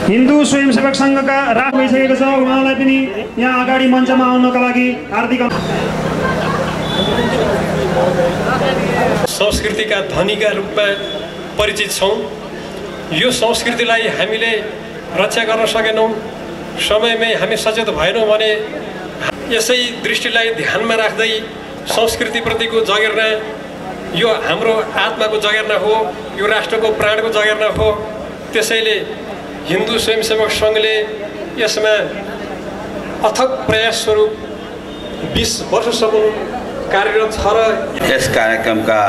हिन्दू स्वयंसेवक संघका राख भइसकेको छ। उहाँलाई पनि यहाँ अगाडि मञ्चमा आउनका लागि हार्दिक संस्कृतिका धनीका रूपमा परिचित छौँ। यो संस्कृतिलाई हामीले रक्षा गर्न सकेनौँ, समयमै हामी सचेत भएनौँ भने यसै दृष्टिलाई ध्यानमा राख्दै संस्कृतिप्रतिको जगेर्ना यो हाम्रो आत्माको जगेर्ना हो, यो राष्ट्रको प्राणको जगेर्ना हो। त्यसैले हिन्दू स्वयंसेवक संघले यसमा अथक प्रयास स्वरूप 20 वर्षसम्म कार्यरत छ र यस कार्यक्रमका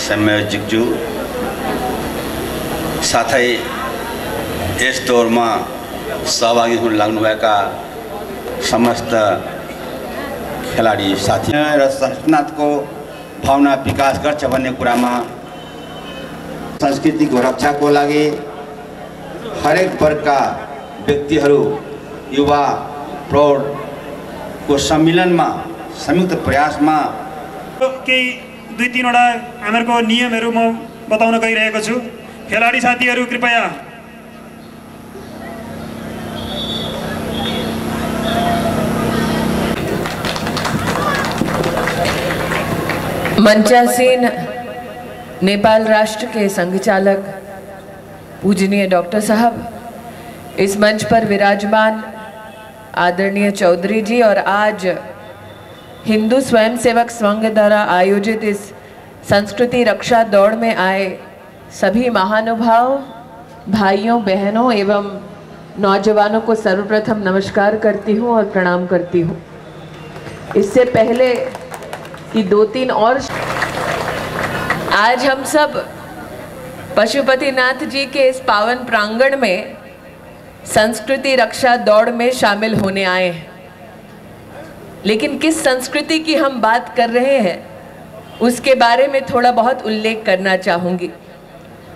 संयोजकज्यू साथै यस दौरमा सहभागी हुन लाग्नुभएका समस्त खेलाडी साथी र संस्कृतिको भावना विकास गर्छ भन्ने कुरामा संस्कृतिको रक्षाको लागि हरेक वर्गका व्यक्तिहरू, युवा, प्रौढको सम्मिलनमा संयुक्त प्रयासमा केही 2-3 वटा हामीहरूको नियमहरू म बताउन गइरहेको छु। खेलाडी साथीहरू कृपया मंचासीन नेपाल राष्ट्र के संघ चालक पूजनीय डॉक्टर साहब, इस मंच पर विराजमान आदरणीय चौधरी जी और आज हिंदू स्वयंसेवक संघ द्वारा आयोजित इस संस्कृति रक्षा दौड़ में आए सभी महानुभाव भाइयों बहनों एवं नौजवानों को सर्वप्रथम नमस्कार करती हूँ और प्रणाम करती हूँ। इससे पहले कि 2-3 और आज हम सब पशुपतिनाथ जी के इस पावन प्रांगण में संस्कृति रक्षा दौड़ में शामिल होने आए हैं, लेकिन किस संस्कृति की हम बात कर रहे हैं उसके बारे में थोड़ा बहुत उल्लेख करना चाहूँगी।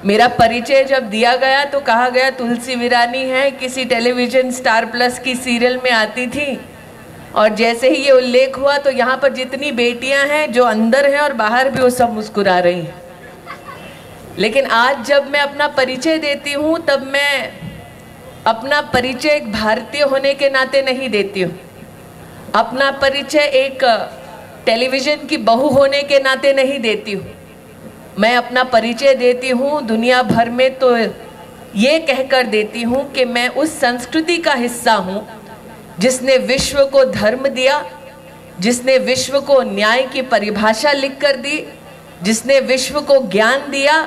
मेरा परिचय जब दिया गया तो कहा गया तुलसी वीरानी है, किसी टेलीविज़न स्टार प्लस की सीरियल में आती थी, और जैसे ही ये उल्लेख हुआ तो यहाँ पर जितनी बेटियाँ हैं जो अंदर हैं और बाहर भी वो सब मुस्कुरा रही हैं। लेकिन आज जब मैं अपना परिचय देती हूँ तब मैं अपना परिचय एक भारतीय होने के नाते नहीं देती हूँ, अपना परिचय एक टेलीविज़न की बहू होने के नाते नहीं देती हूँ। मैं अपना परिचय देती हूँ दुनिया भर में तो ये कहकर देती हूँ कि मैं उस संस्कृति का हिस्सा हूँ जिसने विश्व को धर्म दिया, जिसने विश्व को न्याय की परिभाषा लिख कर दी, जिसने विश्व को ज्ञान दिया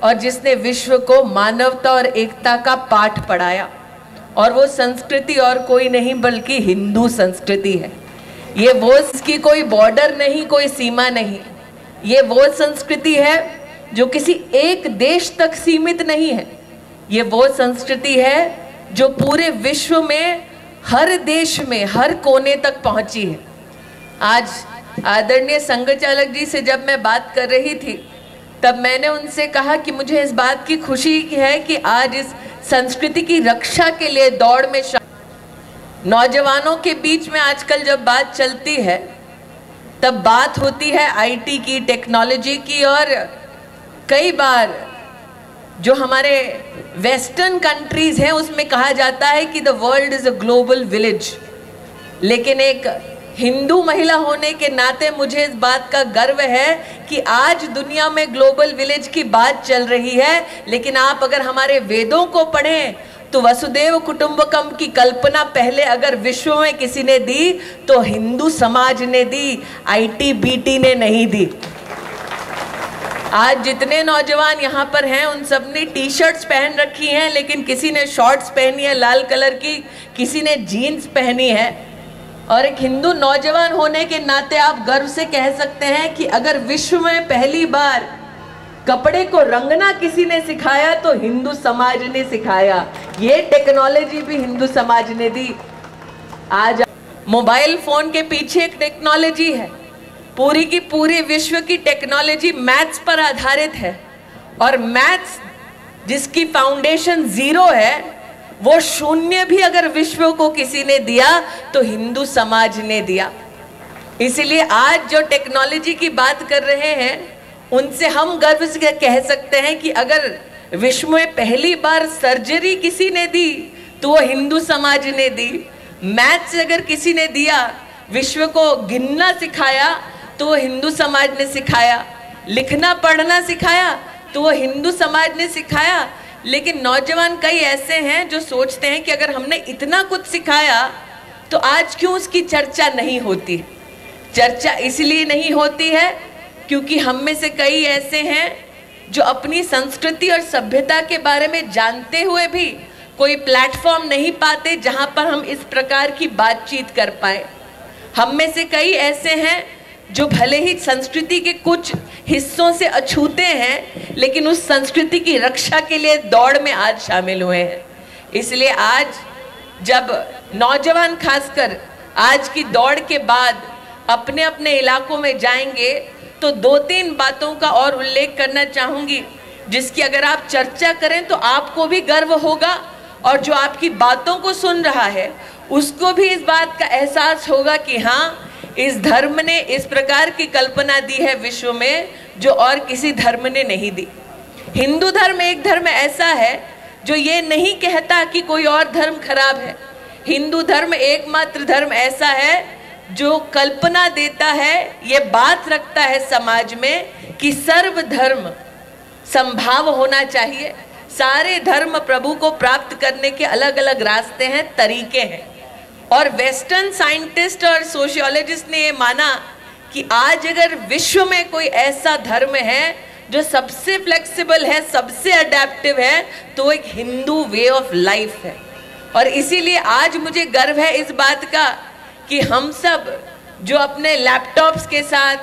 और जिसने विश्व को मानवता और एकता का पाठ पढ़ाया। और वो संस्कृति और कोई नहीं बल्कि हिंदू संस्कृति है। ये वो इसकी कोई बॉर्डर नहीं, कोई सीमा नहीं। ये वो संस्कृति है जो किसी एक देश तक सीमित नहीं है। ये वो संस्कृति है जो पूरे विश्व में हर देश में हर कोने तक पहुंची है। आज आदरणीय संघ चालक जी से जब मैं बात कर रही थी तब मैंने उनसे कहा कि मुझे इस बात की खुशी है कि आज इस संस्कृति की रक्षा के लिए दौड़ में नौजवानों के बीच में आजकल जब बात चलती है तब बात होती है आईटी की, टेक्नोलॉजी की, और कई बार जो हमारे वेस्टर्न कंट्रीज हैं उसमें कहा जाता है कि the world is a global village. लेकिन एक हिंदू महिला होने के नाते मुझे इस बात का गर्व है कि आज दुनिया में ग्लोबल विलेज की बात चल रही है, लेकिन आप अगर हमारे वेदों को पढ़ें तो वसुदेव कुटुंबकम की कल्पना पहले अगर विश्व में किसी ने दी तो हिंदू समाज ने दी, आईटी-बीटी ने नहीं दी। आज जितने नौजवान यहाँ पर हैं उन सब ने टी शर्ट्स पहन रखी हैं, लेकिन किसी ने शॉर्ट्स पहनी है लाल कलर की, किसी ने जीन्स पहनी है। और एक हिंदू नौजवान होने के नाते आप गर्व से कह सकते हैं कि अगर विश्व में पहली बार कपड़े को रंगना किसी ने सिखाया तो हिंदू समाज ने सिखाया। ये टेक्नोलॉजी भी हिंदू समाज ने दी। आज मोबाइल फोन के पीछे एक टेक्नोलॉजी है, पूरी की पूरी विश्व की टेक्नोलॉजी मैथ्स पर आधारित है, और मैथ्स जिसकी फाउंडेशन 0 है वो शून्य भी अगर विश्व को किसी ने दिया तो हिंदू समाज ने दिया। इसीलिए आज जो टेक्नोलॉजी की बात कर रहे हैं उनसे हम गर्व से कह सकते हैं कि अगर विश्व में पहली बार सर्जरी किसी ने दी तो वो हिंदू समाज ने दी। मैथ्स अगर किसी ने दिया, विश्व को गिनना सिखाया तो वो हिंदू समाज ने सिखाया। लिखना पढ़ना सिखाया तो वो हिंदू समाज ने सिखाया। लेकिन नौजवान कई ऐसे हैं जो सोचते हैं कि अगर हमने इतना कुछ सिखाया तो आज क्यों उसकी चर्चा नहीं होती। चर्चा इसलिए नहीं होती है क्योंकि हम में से कई ऐसे हैं जो अपनी संस्कृति और सभ्यता के बारे में जानते हुए भी कोई प्लेटफॉर्म नहीं पाते जहां पर हम इस प्रकार की बातचीत कर पाए। हम में से कई ऐसे हैं जो भले ही संस्कृति के कुछ हिस्सों से अछूते हैं, लेकिन उस संस्कृति की रक्षा के लिए दौड़ में आज शामिल हुए हैं। इसलिए आज जब नौजवान खासकर आज की दौड़ के बाद अपने अपने इलाकों में जाएंगे तो 2-3 बातों का और उल्लेख करना चाहूंगी, जिसकी अगर आप चर्चा करें तो आपको भी गर्व होगा और जो आपकी बातों को सुन रहा है उसको भी इस बात का एहसास होगा कि हाँ, इस धर्म ने इस प्रकार की कल्पना दी है विश्व में जो और किसी धर्म ने नहीं दी। हिंदू धर्म एक धर्म ऐसा है जो ये नहीं कहता कि कोई और धर्म खराब है। हिंदू धर्म एकमात्र धर्म ऐसा है जो कल्पना देता है, ये बात रखता है समाज में कि सर्व धर्म संभाव होना चाहिए। सारे धर्म प्रभु को प्राप्त करने के अलग अलग रास्ते हैं, तरीके हैं। और वेस्टर्न साइंटिस्ट और सोशियोलॉजिस्ट ने ये माना कि आज अगर विश्व में कोई ऐसा धर्म है जो सबसे फ्लेक्सिबल है, सबसे अडेप्टिव है, तो एक हिंदू वे ऑफ लाइफ है। और इसीलिए आज मुझे गर्व है इस बात का कि हम सब जो अपने लैपटॉप्स के साथ,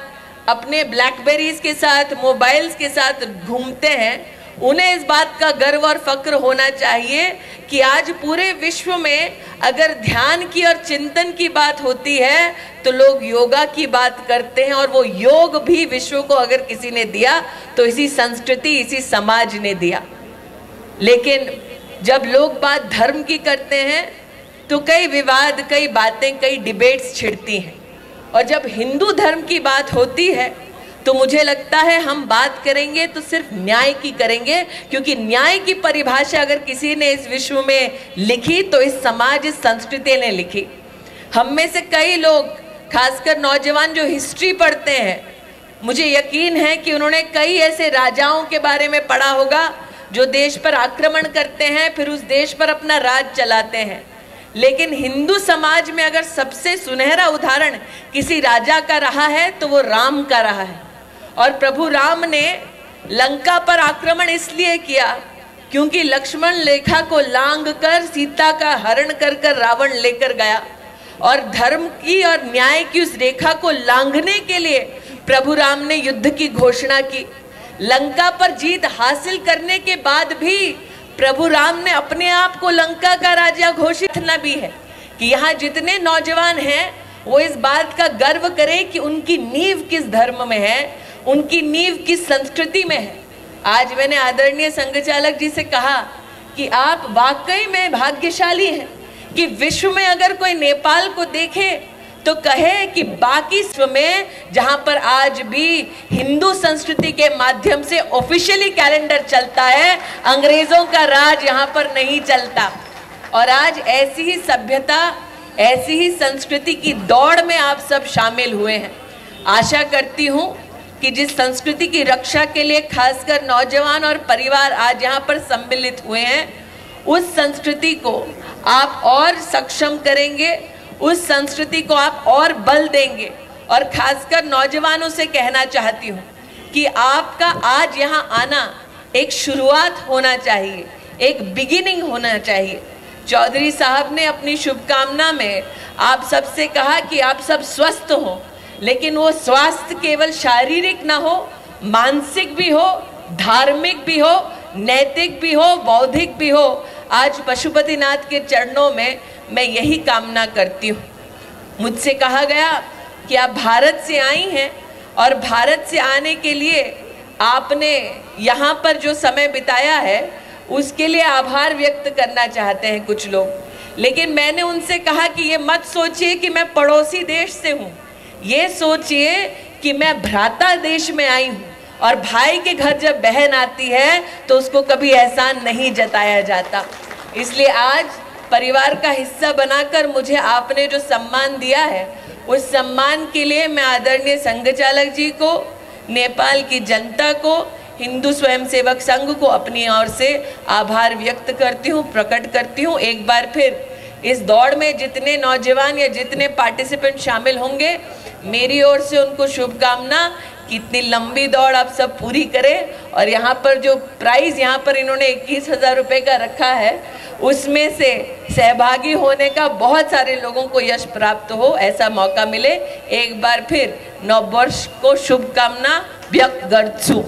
अपने ब्लैकबेरीज के साथ, मोबाइल्स के साथ घूमते हैं, उन्हें इस बात का गर्व और फक्र होना चाहिए कि आज पूरे विश्व में अगर ध्यान की और चिंतन की बात होती है तो लोग योगा की बात करते हैं। और वो योग भी विश्व को अगर किसी ने दिया तो इसी संस्कृति, इसी समाज ने दिया। लेकिन जब लोग बात धर्म की करते हैं तो कई विवाद, कई बातें, कई डिबेट्स छिड़ती हैं। और जब हिंदू धर्म की बात होती है तो मुझे लगता है हम बात करेंगे तो सिर्फ न्याय की करेंगे, क्योंकि न्याय की परिभाषा अगर किसी ने इस विश्व में लिखी तो इस समाज, इस संस्कृति ने लिखी। हम में से कई लोग, खासकर नौजवान जो हिस्ट्री पढ़ते हैं, मुझे यकीन है कि उन्होंने कई ऐसे राजाओं के बारे में पढ़ा होगा जो देश पर आक्रमण करते हैं, फिर उस देश पर अपना राज चलाते हैं। लेकिन हिंदू समाज में अगर सबसे सुनहरा उदाहरण किसी राजा का रहा है तो वो राम का रहा है। और प्रभु राम ने लंका पर आक्रमण इसलिए किया क्योंकि लक्ष्मण रेखा को लांग कर सीता का हरण कर कर रावण लेकर गया। और धर्म की और न्याय की उस रेखा को लांघने के लिए प्रभु राम ने युद्ध की घोषणा की। लंका पर जीत हासिल करने के बाद भी प्रभु राम ने अपने आप को लंका का राजा घोषित न भी है कि यहाँ जितने नौजवान हैं वो इस बात का गर्व करें कि उनकी नींव किस धर्म में है, उनकी नींव किस संस्कृति में है। आज मैंने आदरणीय संघचालक जी से कहा कि आप वाकई में भाग्यशाली हैं कि विश्व में अगर कोई नेपाल को देखे तो कहे कि बाकी विश्व में जहां पर आज भी हिंदू संस्कृति के माध्यम से ऑफिशियली कैलेंडर चलता है, अंग्रेजों का राज यहां पर नहीं चलता। और आज ऐसी ही सभ्यता, ऐसी ही संस्कृति की दौड़ में आप सब शामिल हुए हैं। आशा करती हूं कि जिस संस्कृति की रक्षा के लिए खासकर नौजवान और परिवार आज यहाँ पर सम्मिलित हुए हैं, उस संस्कृति को आप और सक्षम करेंगे, उस संस्कृति को आप और बल देंगे। और खासकर नौजवानों से कहना चाहती हूँ कि आपका आज यहाँ आना एक शुरुआत होना चाहिए, एक बिगिनिंग होना चाहिए। चौधरी साहब ने अपनी शुभकामना में आप सबसे कहा कि आप सब स्वस्थ हो, लेकिन वो स्वास्थ्य केवल शारीरिक ना हो, मानसिक भी हो, धार्मिक भी हो, नैतिक भी हो, बौद्धिक भी हो। आज पशुपतिनाथ के चरणों में मैं यही कामना करती हूँ। मुझसे कहा गया कि आप भारत से आई हैं और भारत से आने के लिए आपने यहाँ पर जो समय बिताया है उसके लिए आभार व्यक्त करना चाहते हैं कुछ लोग। लेकिन मैंने उनसे कहा कि ये मत सोचिए कि मैं पड़ोसी देश से हूँ, ये सोचिए कि मैं भ्राता देश में आई हूँ और भाई के घर जब बहन आती है तो उसको कभी एहसान नहीं जताया जाता। इसलिए आज परिवार का हिस्सा बनाकर मुझे आपने जो सम्मान दिया है, उस सम्मान के लिए मैं आदरणीय संघ चालक जी को, नेपाल की जनता को, हिंदू स्वयंसेवक संघ को अपनी ओर से आभार व्यक्त करती हूँ, प्रकट करती हूँ। एक बार फिर इस दौड़ में जितने नौजवान या जितने पार्टिसिपेंट शामिल होंगे, मेरी ओर से उनको शुभकामना कि इतनी लंबी दौड़ आप सब पूरी करें और यहाँ पर जो प्राइज़ यहाँ पर इन्होंने 21,000 रुपये का रखा है, उसमें से सहभागी होने का बहुत सारे लोगों को यश प्राप्त हो, ऐसा मौका मिले। एक बार फिर नववर्ष को शुभकामना व्यक्त करती हूँ।